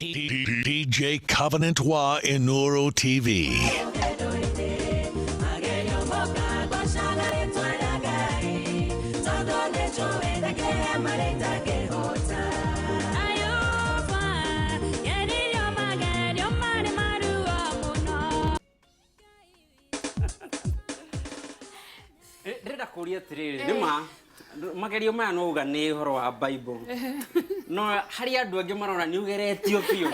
DJ Covenant Wa Inooro TV. Reda kuria tiriri nima magerio maya no uga ni horo wa Bible no hari andu angi marona ni ugeretio pio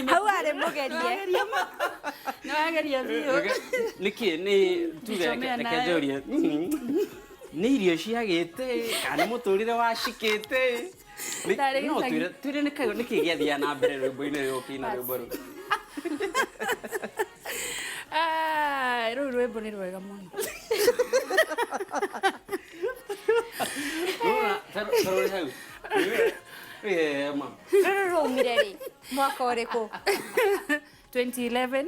hau are mugerie no ageria pio niki ni tuge reke njorie ni irio ciagite kana muturire washikite no twire niki giathia na mbere rwimbo-ini rũrũ kina rwimbo rũu rũu rwimbo nĩ rwega mũno tarore hau rũrũ rũmire rĩ mwaka ũrĩkũ 2011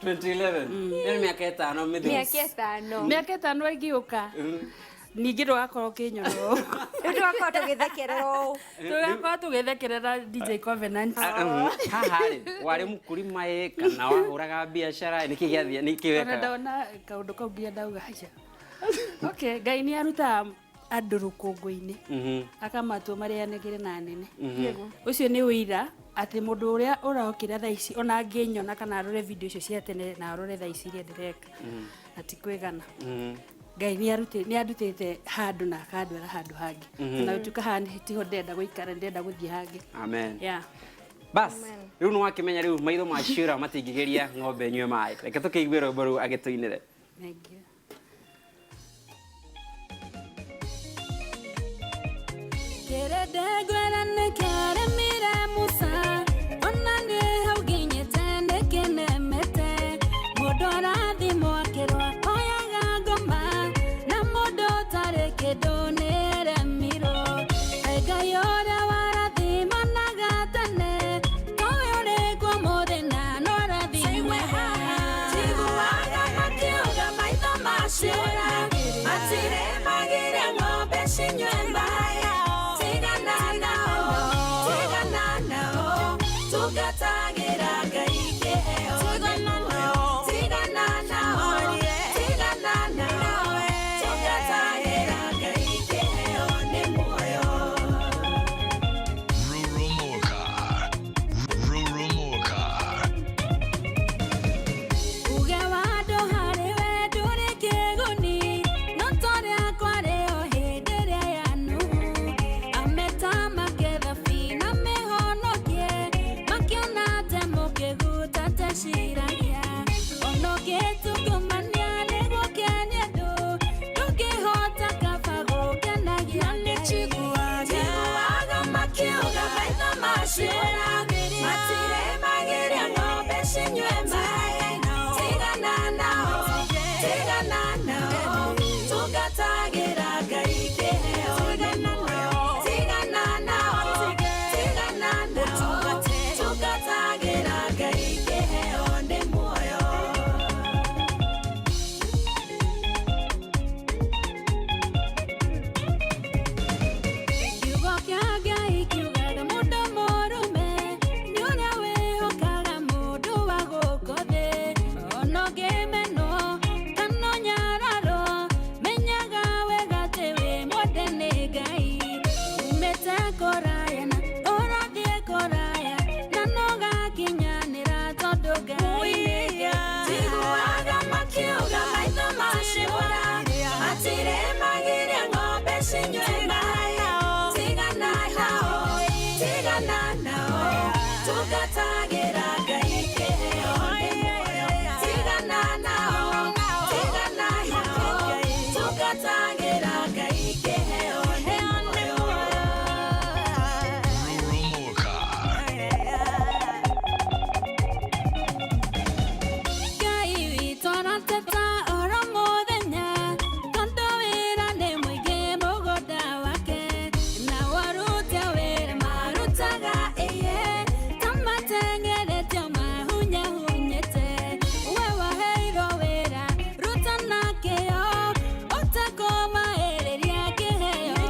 2011 nĩ mĩaka ĩtano mĩthiru mĩaka ĩtano ĩngĩũka ningĩ ndũgakorwo kĩnyono tũgakorwo tũgĩthekerera DJ Covenant haha rĩ warĩ mũkurima kana wahũraga biacara nĩkĩ gĩathia nĩkĩ weka ndona kaũndũ kau nginya ndauga haica okay Ngai nĩ arutaga andũ rũkũngũ-inĩ akamatua marĩanĩrĩre na nene ũcio nĩ ũira atĩ mũndũ ũrĩa ũraokĩra thaa ici ona angĩnyona kana arore video icio cia tene na arore thaa ici iria ndĩreka atikwĩgana Ngai nĩ andutĩte handũ na akandwara handũ hangĩ na ũtuĩka haha tiho ndenda gũikara ndenda gũthiĩ hangĩ amen yeah bas rĩu nĩ wakĩmenya rĩu maitho ma ciũra matingĩgeria ng'ombe nyue maĩ reke tũkĩigue rwĩmbo rũu agĩtũinĩre thank you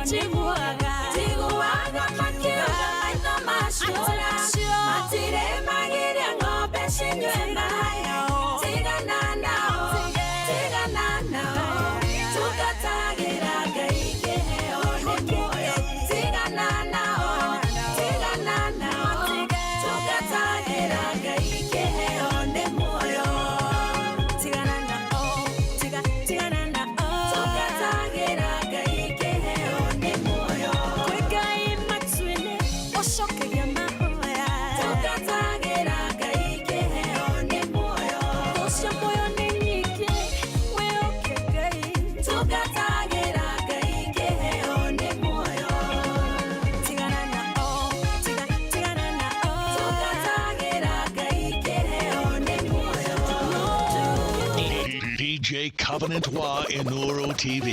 njiguaga makiuga maitho macura matire magiria ng'ombe cinyue maĩ tigana nao tugatagĩra Ngai kĩheo nĩ muoyo tigana nao tugatagĩra Ngai kĩheo nĩ muoyo tigana nao tugatagĩra Ngai kĩheo nĩ muoyo kwĩ Ngai matu-inĩ ũcokagia mahoya tugatagĩra Ngai kĩheo nĩ muoyo ũcio muoyo nĩ nyingĩ wĩũke Ngai tugatagĩra Ngai kĩheo nĩ muoyo tigana nao tugatagĩra Ngai kĩheo nĩ muoyo DJ Covenant Wa Inooro TV.